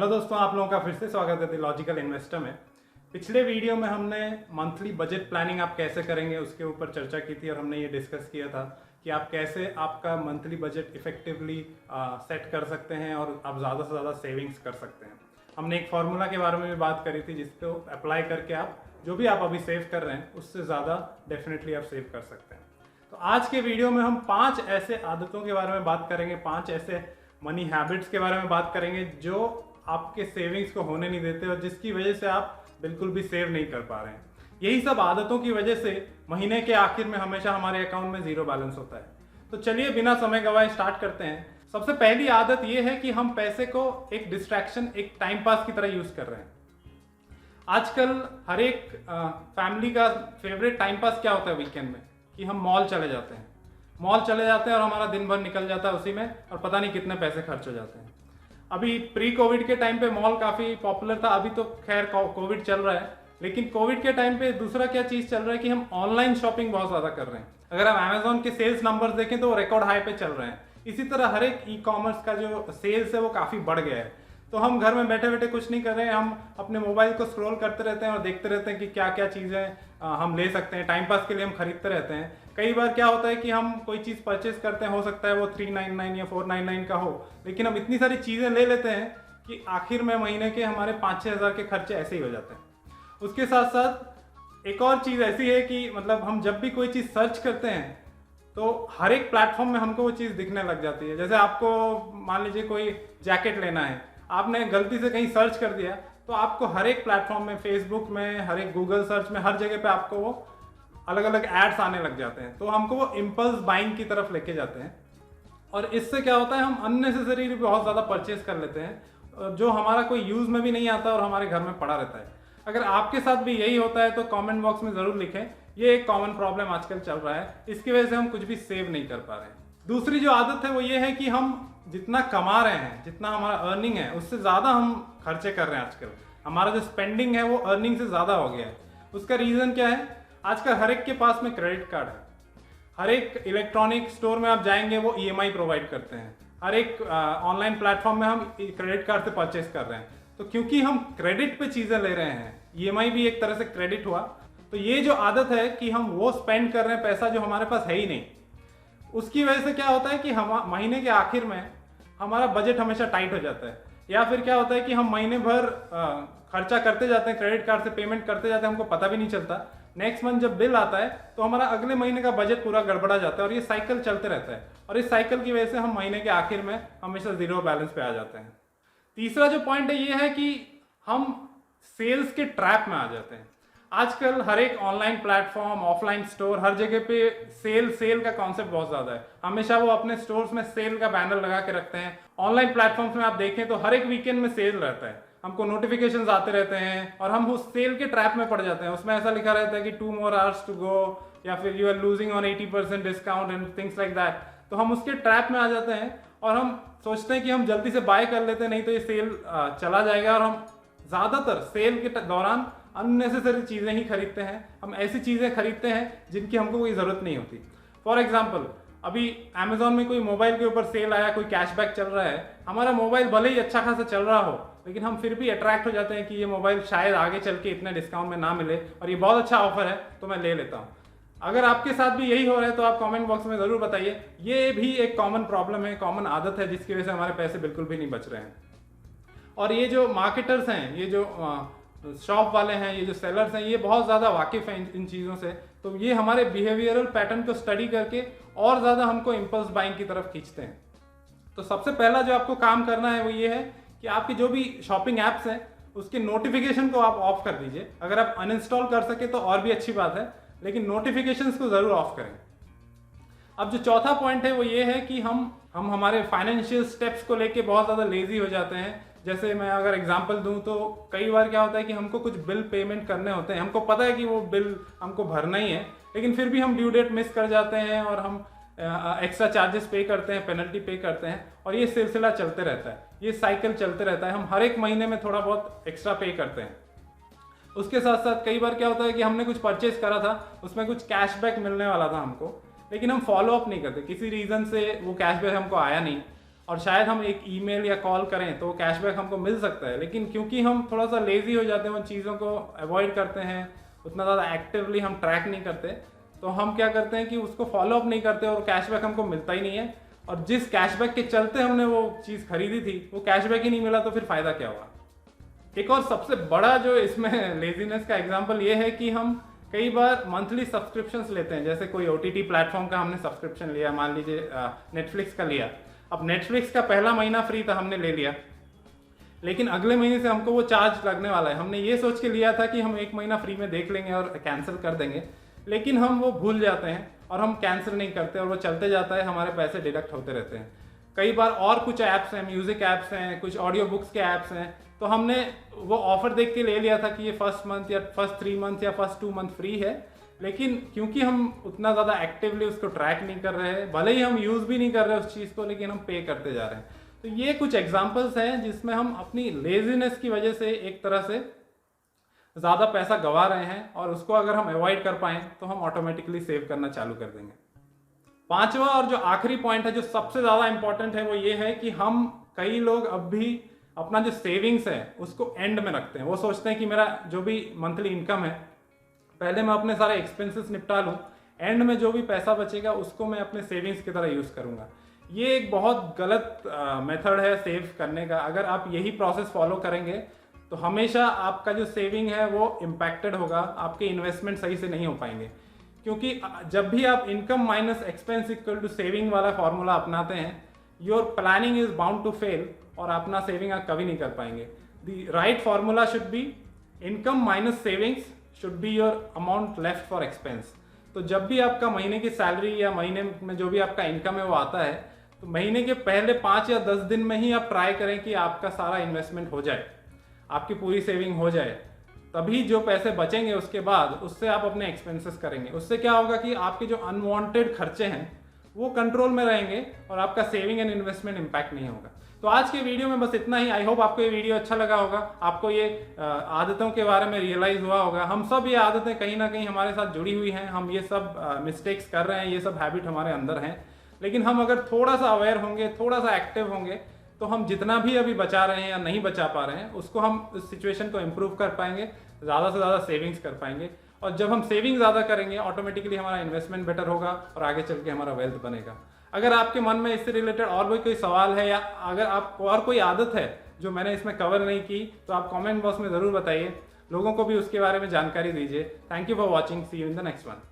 Hello दोस्तों, आप लोगों का फिर से स्वागत है द लॉजिकल इन्वेस्टर में। पिछले वीडियो में हमने मंथली बजट प्लानिंग आप कैसे करेंगे उसके ऊपर चर्चा की थी और हमने ये डिस्कस किया था कि आप कैसे आपका मंथली बजट इफेक्टिवली सेट कर सकते हैं और आप ज़्यादा से ज़्यादा सेविंग्स कर सकते हैं। हमने एक फार्मूला के बारे में भी बात करी थी जिसको अप्लाई करके आप जो भी आप अभी सेव कर रहे हैं उससे ज़्यादा डेफिनेटली आप सेव कर सकते हैं। तो आज के वीडियो में हम 5 ऐसे आदतों के बारे में बात करेंगे, 5 ऐसे मनी हैबिट्स के बारे में बात करेंगे जो आपके सेविंग्स को होने नहीं देते और जिसकी वजह से आप बिल्कुल भी सेव नहीं कर पा रहे हैं। यही सब आदतों की वजह से महीने के आखिर में हमेशा हमारे अकाउंट में जीरो बैलेंस होता है। तो चलिए बिना समय गवाए स्टार्ट करते हैं। सबसे पहली आदत यह है कि हम पैसे को एक डिस्ट्रैक्शन, एक टाइम पास की तरह यूज कर रहे हैं। आजकल हर एक फैमिली का फेवरेट टाइम पास क्या होता है वीकेंड में, कि हम मॉल चले जाते हैं। मॉल चले जाते हैं और हमारा दिन भर निकल जाता है उसी में और पता नहीं कितने पैसे खर्च हो जाते हैं। अभी प्री कोविड के टाइम पे मॉल काफ़ी पॉपुलर था, अभी तो खैर कोविड चल रहा है, लेकिन कोविड के टाइम पे दूसरा क्या चीज़ चल रहा है कि हम ऑनलाइन शॉपिंग बहुत ज़्यादा कर रहे हैं। अगर आप अमेजोन के सेल्स नंबर्स देखें तो वो रिकॉर्ड हाई पे चल रहे हैं। इसी तरह हर एक ई कॉमर्स का जो सेल्स है वो काफ़ी बढ़ गया है। तो हम घर में बैठे बैठे कुछ नहीं कर रहे हैं, हम अपने मोबाइल को स्क्रॉल करते रहते हैं और देखते रहते हैं कि क्या क्या चीज़ें हम ले सकते हैं। टाइम पास के लिए हम खरीदते रहते हैं। कई बार क्या होता है कि हम कोई चीज़ परचेज करते हैं, हो सकता है वो 399 या 499 का हो, लेकिन हम इतनी सारी चीज़ें ले लेते हैं कि आखिर में महीने के हमारे 5-6 हज़ार के खर्चे ऐसे ही हो जाते हैं। उसके साथ साथ एक और चीज़ ऐसी है कि मतलब हम जब भी कोई चीज़ सर्च करते हैं तो हर एक प्लेटफॉर्म में हमको वो चीज़ दिखने लग जाती है। जैसे आपको मान लीजिए कोई जैकेट लेना है, आपने गलती से कहीं सर्च कर दिया तो आपको हर एक प्लेटफॉर्म में, फेसबुक में, हर एक गूगल सर्च में, हर जगह पे आपको वो अलग अलग एड्स आने लग जाते हैं। तो हमको वो इम्पल्स बाइंग की तरफ लेके जाते हैं और इससे क्या होता है, हम अननेसेसरी बहुत ज़्यादा परचेज कर लेते हैं जो हमारा कोई यूज़ में भी नहीं आता और हमारे घर में पड़ा रहता है। अगर आपके साथ भी यही होता है तो कमेंट बॉक्स में ज़रूर लिखें। ये एक कॉमन प्रॉब्लम आजकल चल रहा है, इसकी वजह से हम कुछ भी सेव नहीं कर पा रहे हैं। दूसरी जो आदत है वो ये है कि हम जितना कमा रहे हैं, जितना हमारा अर्निंग है, उससे ज़्यादा हम खर्चे कर रहे हैं। आजकल हमारा जो स्पेंडिंग है वो अर्निंग से ज़्यादा हो गया है। उसका रीज़न क्या है? आजकल हर एक के पास में क्रेडिट कार्ड है। हर एक इलेक्ट्रॉनिक स्टोर में आप जाएंगे वो ईएमआई प्रोवाइड करते हैं। हर एक ऑनलाइन प्लेटफॉर्म में हम क्रेडिट कार्ड से परचेस कर रहे हैं। तो क्योंकि हम क्रेडिट पे चीज़ें ले रहे हैं, ईएमआई भी एक तरह से क्रेडिट हुआ, तो ये जो आदत है कि हम वो स्पेंड कर रहे हैं पैसा जो हमारे पास है ही नहीं, उसकी वजह से क्या होता है कि हम महीने के आखिर में हमारा बजट हमेशा टाइट हो जाता है। या फिर क्या होता है कि हम महीने भर खर्चा करते जाते हैं, क्रेडिट कार्ड से पेमेंट करते जाते हैं, हमको पता भी नहीं चलता। नेक्स्ट मंथ जब बिल आता है तो हमारा अगले महीने का बजट पूरा गड़बड़ा जाता है और ये साइकिल चलते रहता है और इस साइकिल की वजह से हम महीने के आखिर में हमेशा जीरो बैलेंस पे आ जाते हैं। तीसरा जो पॉइंट है ये है कि हम सेल्स के ट्रैप में आ जाते हैं। आजकल हर एक ऑनलाइन प्लेटफॉर्म, ऑफलाइन स्टोर, हर जगह पे सेल का कॉन्सेप्ट बहुत ज़्यादा है। हमेशा वो अपने स्टोर्स में सेल का बैनर लगा के रखते हैं। ऑनलाइन प्लेटफॉर्म्स में आप देखें तो हर एक वीकेंड में सेल रहता है, हमको नोटिफिकेशंस आते रहते हैं और हम उस सेल के ट्रैप में पड़ जाते हैं। उसमें ऐसा लिखा रहता है कि 2 more hours to go या फिर you are losing on 80% discount and things like that. तो हम उसके ट्रैप में आ जाते हैं और हम सोचते हैं कि हम जल्दी से बाय कर लेते हैं, नहीं तो ये सेल चला जाएगा। और हम ज़्यादातर सेल के दौरान अननेसेसरी चीज़ें ही खरीदते हैं। हम ऐसी चीज़ें खरीदते हैं जिनकी हमको कोई ज़रूरत नहीं होती। फॉर एग्जाम्पल, अभी अमेजोन में कोई मोबाइल के ऊपर सेल आया, कोई कैशबैक चल रहा है, हमारा मोबाइल भले ही अच्छा खासा चल रहा हो, लेकिन हम फिर भी अट्रैक्ट हो जाते हैं कि ये मोबाइल शायद आगे चल के इतने डिस्काउंट में ना मिले और ये बहुत अच्छा ऑफर है तो मैं ले लेता हूँ। अगर आपके साथ भी यही हो रहा है तो आप कमेंट बॉक्स में ज़रूर बताइए। ये भी एक कॉमन प्रॉब्लम है, कॉमन आदत है जिसकी वजह से हमारे पैसे बिल्कुल भी नहीं बच रहे हैं। और ये जो मार्केटर्स हैं, ये जो शॉप वाले हैं, ये जो सेलर्स हैं, ये बहुत ज़्यादा वाकिफ़ हैं इन चीज़ों से। तो ये हमारे बिहेवियरल पैटर्न को स्टडी करके और ज़्यादा हमको इम्पल्स बाइंग की तरफ खींचते हैं। तो सबसे पहला जो आपको काम करना है वो ये है कि आपकी जो भी शॉपिंग ऐप्स हैं उसके नोटिफिकेशन को आप ऑफ कर दीजिए। अगर आप अनइंस्टॉल कर सके तो और भी अच्छी बात है, लेकिन नोटिफिकेशंस को ज़रूर ऑफ करें। अब जो चौथा पॉइंट है वो ये है कि हम हमारे फाइनेंशियल स्टेप्स को लेके बहुत ज़्यादा लेजी हो जाते हैं। जैसे मैं अगर एग्जांपल दूं तो कई बार क्या होता है कि हमको कुछ बिल पेमेंट करने होते हैं, हमको पता है कि वो बिल हमको भरना ही है, लेकिन फिर भी हम ड्यू डेट मिस कर जाते हैं और हम एक्स्ट्रा चार्जेस पे करते हैं, पेनल्टी पे करते हैं और ये सिलसिला चलते रहता है, ये साइकिल चलते रहता है। हम हर एक महीने में थोड़ा बहुत एक्स्ट्रा पे करते हैं। उसके साथ साथ कई बार क्या होता है कि हमने कुछ परचेज करा था, उसमें कुछ कैशबैक मिलने वाला था हमको, लेकिन हम फॉलो अप नहीं करते, किसी रीज़न से वो कैशबैक हमको आया नहीं। और शायद हम एक ईमेल या कॉल करें तो कैशबैक हमको मिल सकता है, लेकिन क्योंकि हम थोड़ा सा लेजी हो जाते हैं, उन चीज़ों को अवॉइड करते हैं, उतना ज़्यादा एक्टिवली हम ट्रैक नहीं करते, तो हम क्या करते हैं कि उसको फॉलो अप नहीं करते और कैशबैक हमको मिलता ही नहीं है। और जिस कैशबैक के चलते हमने वो चीज़ खरीदी थी वो कैशबैक ही नहीं मिला, तो फिर फ़ायदा क्या हुआ। एक और सबसे बड़ा जो इसमें लेजीनेस का एग्जाम्पल ये है कि हम कई बार मंथली सब्सक्रिप्शंस लेते हैं। जैसे कोई OTT प्लेटफॉर्म का हमने सब्सक्रिप्शन लिया, मान लीजिए नेटफ्लिक्स का लिया। अब नेटफ्लिक्स का पहला महीना फ्री था, हमने ले लिया, लेकिन अगले महीने से हमको वो चार्ज लगने वाला है। हमने ये सोच के लिया था कि हम 1 महीना फ्री में देख लेंगे और कैंसिल कर देंगे, लेकिन हम वो भूल जाते हैं और हम कैंसिल नहीं करते और वो चलते जाता है, हमारे पैसे डिडक्ट होते रहते हैं। कई बार और कुछ ऐप्स हैं, म्यूजिक ऐप्स हैं, कुछ ऑडियो बुक्स के ऐप्स हैं, तो हमने वो ऑफर देख के ले लिया था कि ये फर्स्ट मंथ या फर्स्ट 3 मंथ या फर्स्ट 2 मंथ फ्री है, लेकिन क्योंकि हम उतना ज़्यादा एक्टिवली उसको ट्रैक नहीं कर रहे हैं, भले ही हम यूज़ भी नहीं कर रहे उस चीज़ को, लेकिन हम पे करते जा रहे हैं। तो ये कुछ एग्जाम्पल्स हैं जिसमें हम अपनी लेजीनेस की वजह से एक तरह से ज़्यादा पैसा गंवा रहे हैं, और उसको अगर हम अवॉइड कर पाएँ तो हम ऑटोमेटिकली सेव करना चालू कर देंगे। पांचवा और जो आखिरी पॉइंट है, जो सबसे ज़्यादा इंपॉर्टेंट है, वो ये है कि हम कई लोग अब भी अपना जो सेविंग्स है उसको एंड में रखते हैं। वो सोचते हैं कि मेरा जो भी मंथली इनकम है, पहले मैं अपने सारे एक्सपेंसेस निपटा लूँ, एंड में जो भी पैसा बचेगा उसको मैं अपने सेविंग्स की तरह यूज़ करूँगा। ये एक बहुत गलत मेथड है सेव करने का। अगर आप यही प्रोसेस फॉलो करेंगे तो हमेशा आपका जो सेविंग है वो इम्पैक्टेड होगा, आपके इन्वेस्टमेंट सही से नहीं हो पाएंगे। क्योंकि जब भी आप income minus expense equal to saving वाला फॉर्मूला अपनाते हैं, your planning is bound to fail, और अपना सेविंग आप कभी नहीं कर पाएंगे। The right formula should be income minus savings should be your amount left for expense. तो जब भी आपका महीने की सैलरी या महीने में जो भी आपका इनकम है वो आता है, तो महीने के पहले 5 या 10 दिन में ही आप ट्राई करें कि आपका सारा इन्वेस्टमेंट हो जाए, आपकी पूरी सेविंग हो जाए। तभी जो पैसे बचेंगे उसके बाद उससे आप अपने एक्सपेंसेस करेंगे। उससे क्या होगा कि आपके जो अनवांटेड खर्चे हैं वो कंट्रोल में रहेंगे और आपका सेविंग एंड इन्वेस्टमेंट इम्पैक्ट नहीं होगा। तो आज के वीडियो में बस इतना ही। आई होप आपको ये वीडियो अच्छा लगा होगा, आपको ये आदतों के बारे में रियलाइज हुआ होगा। हम सब ये आदतें कहीं ना कहीं हमारे साथ जुड़ी हुई हैं, हम ये सब मिस्टेक्स कर रहे हैं, ये सब हैबिट हमारे अंदर हैं। लेकिन हम अगर थोड़ा सा अवेयर होंगे, थोड़ा सा एक्टिव होंगे, तो हम जितना भी अभी बचा रहे हैं या नहीं बचा पा रहे हैं उसको हम इस सिचुएशन को इम्प्रूव कर पाएंगे, ज़्यादा से ज़्यादा सेविंग्स कर पाएंगे। और जब हम सेविंग ज़्यादा करेंगे ऑटोमेटिकली हमारा इन्वेस्टमेंट बेटर होगा और आगे चल के हमारा वेल्थ बनेगा। अगर आपके मन में इससे रिलेटेड और भी कोई सवाल है, या अगर आपको और कोई आदत है जो मैंने इसमें कवर नहीं की, तो आप कमेंट बॉक्स में ज़रूर बताइए, लोगों को भी उसके बारे में जानकारी दीजिए। Thank you for watching, see you in the next one.